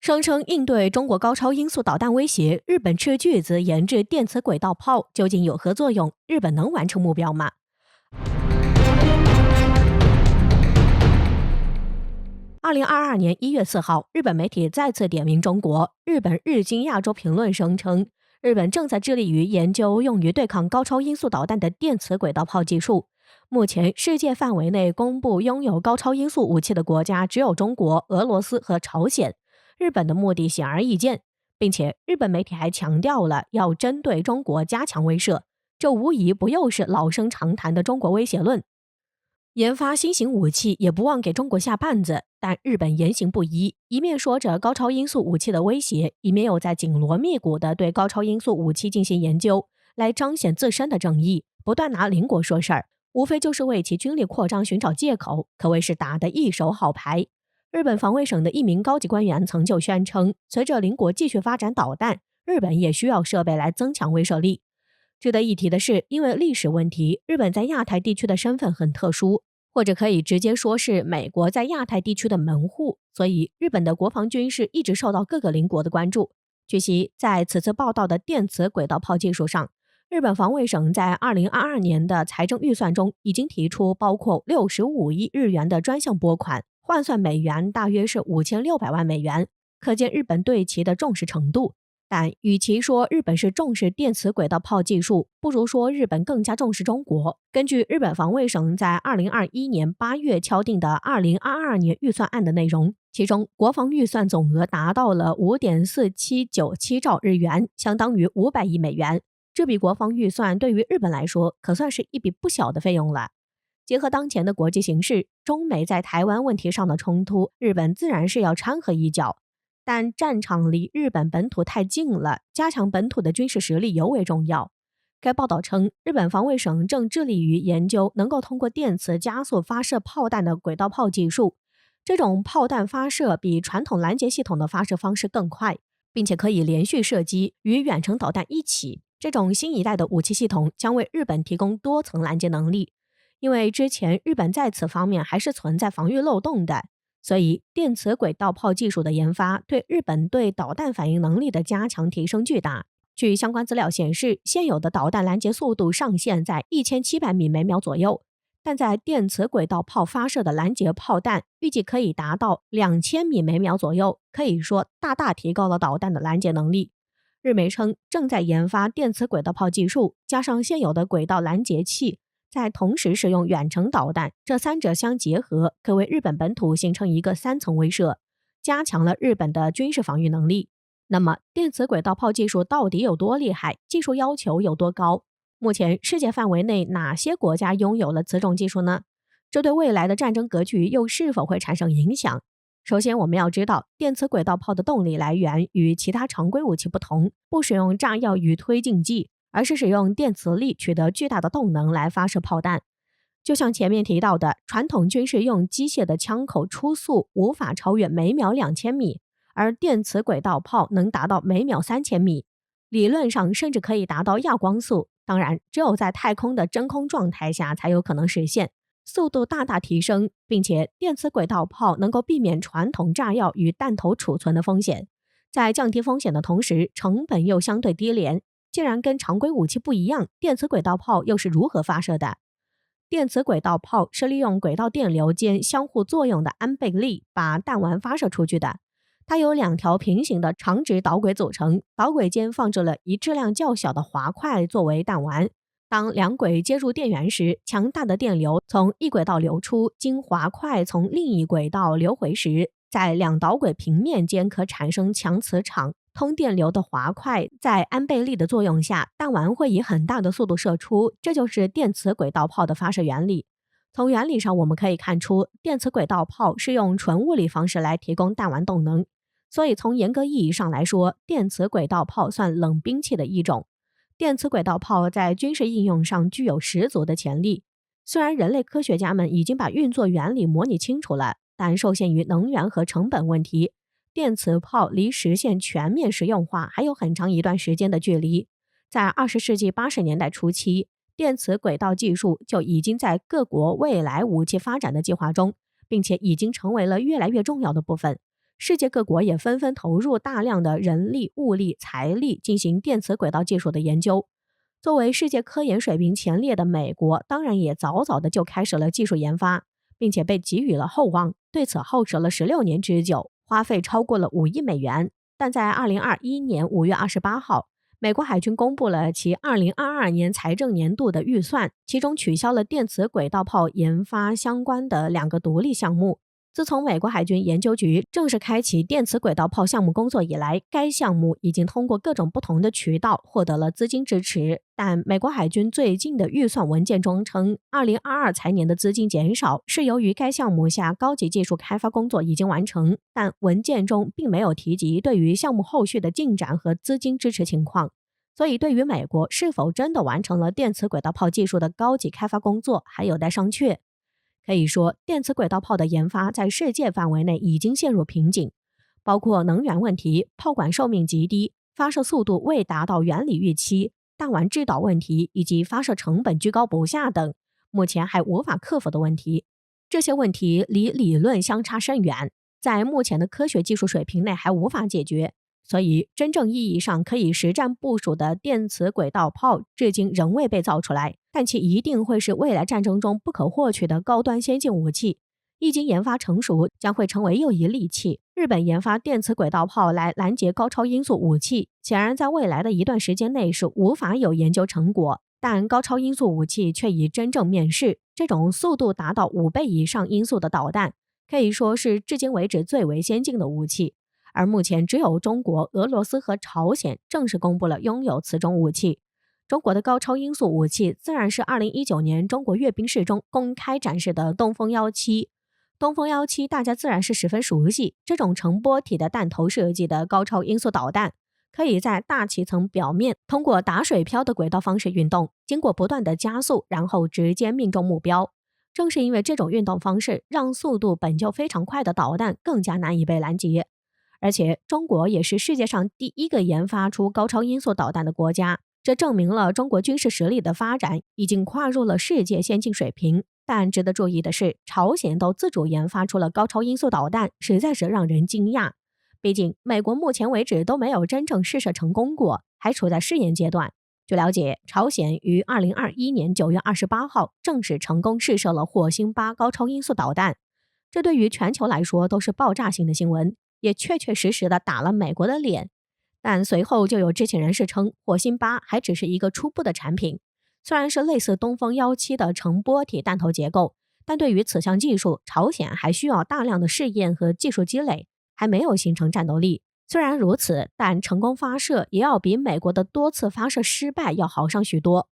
声称应对中国高超音速导弹威胁，日本斥巨资研制电磁轨道炮，究竟有何作用？日本能完成目标吗？2022年1月4号，日本媒体再次点名中国。日本日经亚洲评论声称，日本正在致力于研究用于对抗高超音速导弹的电磁轨道炮技术。目前，世界范围内公布拥有高超音速武器的国家只有中国、俄罗斯和朝鲜。日本的目的显而易见，并且日本媒体还强调了要针对中国加强威慑，这无疑不又是老生常谈的中国威胁论。研发新型武器也不忘给中国下绊子，但日本言行不一，一面说着高超音速武器的威胁，一面又在紧锣密鼓地对高超音速武器进行研究，来彰显自身的正义，不断拿邻国说事儿，无非就是为其军力扩张寻找借口，可谓是打得一手好牌。日本防卫省的一名高级官员曾就宣称，随着邻国继续发展导弹，日本也需要设备来增强威慑力。值得一提的是，因为历史问题，日本在亚太地区的身份很特殊，或者可以直接说是美国在亚太地区的门户，所以日本的国防军事一直受到各个邻国的关注。据悉，在此次报道的电磁轨道炮技术上，日本防卫省在2022年的财政预算中已经提出包括65亿日元的专项拨款，换算美元大约是5600万美元，可见日本对其的重视程度。但与其说日本是重视电磁轨道炮技术，不如说日本更加重视中国。根据日本防卫省在2021年8月敲定的2022年预算案的内容，其中国防预算总额达到了 5.4797 兆日元，相当于500亿美元。这笔国防预算对于日本来说可算是一笔不小的费用了。结合当前的国际形势，中美在台湾问题上的冲突，日本自然是要掺和一脚。但战场离日本本土太近了，加强本土的军事实力尤为重要。该报道称，日本防卫省正致力于研究能够通过电磁加速发射炮弹的轨道炮技术。这种炮弹发射比传统拦截系统的发射方式更快，并且可以连续射击，与远程导弹一起。这种新一代的武器系统将为日本提供多层拦截能力，因为之前日本在此方面还是存在防御漏洞的。所以，电磁轨道炮技术的研发对日本对导弹反应能力的加强提升巨大。据相关资料显示，现有的导弹拦截速度上限在1700米每秒左右，但在电磁轨道炮发射的拦截炮弹预计可以达到2000米每秒左右，可以说大大提高了导弹的拦截能力。日媒称，正在研发电磁轨道炮技术，加上现有的轨道拦截器，在同时使用远程导弹，这三者相结合，可为日本本土形成一个3层威慑，加强了日本的军事防御能力。那么，电磁轨道炮技术到底有多厉害？技术要求有多高？目前世界范围内哪些国家拥有了此种技术呢？这对未来的战争格局又是否会产生影响？首先，我们要知道，电磁轨道炮的动力来源与其他常规武器不同，不使用炸药与推进剂，而是使用电磁力取得巨大的动能来发射炮弹。就像前面提到的，传统军事用机械的枪口初速无法超越每秒2000米，而电磁轨道炮能达到每秒3000米，理论上甚至可以达到亚光速。当然，只有在太空的真空状态下才有可能实现，速度大大提升，并且电磁轨道炮能够避免传统炸药与弹头储存的风险，在降低风险的同时，成本又相对低廉。既然跟常规武器不一样，电磁轨道炮又是如何发射的？电磁轨道炮是利用轨道电流间相互作用的安倍力把弹丸发射出去的。它由2条平行的长直导轨组成，导轨间放置了一质量较小的滑块作为弹丸。当2轨接入电源时，强大的电流从一轨道流出，经滑块从另一轨道流回时，在2导轨平面间可产生强磁场。通电流的滑块在安倍力的作用下，弹丸会以很大的速度射出，这就是电磁轨道炮的发射原理。从原理上我们可以看出，电磁轨道炮是用纯物理方式来提供弹丸动能，所以从严格意义上来说，电磁轨道炮算冷兵器的一种。电磁轨道炮在军事应用上具有十足的潜力。虽然人类科学家们已经把运作原理模拟清楚了，但受限于能源和成本问题，电磁炮离实现全面实用化还有很长一段时间的距离。在20世纪80年代初期，电磁轨道技术就已经在各国未来武器发展的计划中，并且已经成为了越来越重要的部分。世界各国也纷纷投入大量的人力、物力、财力进行电磁轨道技术的研究。作为世界科研水平前列的美国，当然也早早的就开始了技术研发，并且被给予了厚望，对此耗时了16年之久，花费超过了5亿美元。但在2021年5月28号，美国海军公布了其2022年财政年度的预算，其中取消了电磁轨道炮研发相关的2个独立项目。自从美国海军研究局正式开启电磁轨道炮项目工作以来，该项目已经通过各种不同的渠道获得了资金支持。但美国海军最近的预算文件中称，2022财年的资金减少是由于该项目下高级技术开发工作已经完成，但文件中并没有提及对于项目后续的进展和资金支持情况。所以对于美国是否真的完成了电磁轨道炮技术的高级开发工作还有待商榷。可以说，电磁轨道炮的研发在世界范围内已经陷入瓶颈，包括能源问题、炮管寿命极低、发射速度未达到原理预期、弹丸制导问题以及发射成本居高不下等，目前还无法克服的问题。这些问题离理论相差甚远，在目前的科学技术水平内还无法解决。所以，真正意义上可以实战部署的电磁轨道炮至今仍未被造出来，但其一定会是未来战争中不可或缺的高端先进武器。一经研发成熟，将会成为又一利器。日本研发电磁轨道炮来拦截高超音速武器，显然在未来的一段时间内是无法有研究成果，但高超音速武器却已真正面世。这种速度达到5倍以上音速的导弹，可以说是至今为止最为先进的武器。而目前只有中国、俄罗斯和朝鲜正式公布了拥有此种武器。中国的高超音速武器自然是2019年中国阅兵式中公开展示的东风17。东风17大家自然是十分熟悉，这种成波体的弹头设计的高超音速导弹，可以在大气层表面通过打水漂的轨道方式运动，经过不断的加速，然后直接命中目标。正是因为这种运动方式，让速度本就非常快的导弹更加难以被拦截。而且中国也是世界上第一个研发出高超音速导弹的国家，这证明了中国军事实力的发展已经跨入了世界先进水平。但值得注意的是，朝鲜都自主研发出了高超音速导弹，实在是让人惊讶。毕竟美国目前为止都没有真正试射成功过，还处在试验阶段。据了解，朝鲜于2021年9月28号正式成功试射了火星8高超音速导弹，这对于全球来说都是爆炸性的新闻，也确确实实的打了美国的脸。但随后就有知情人士称，火星8还只是一个初步的产品，虽然是类似东风17的成波体弹头结构，但对于此项技术，朝鲜还需要大量的试验和技术积累，还没有形成战斗力。虽然如此，但成功发射也要比美国的多次发射失败要好上许多。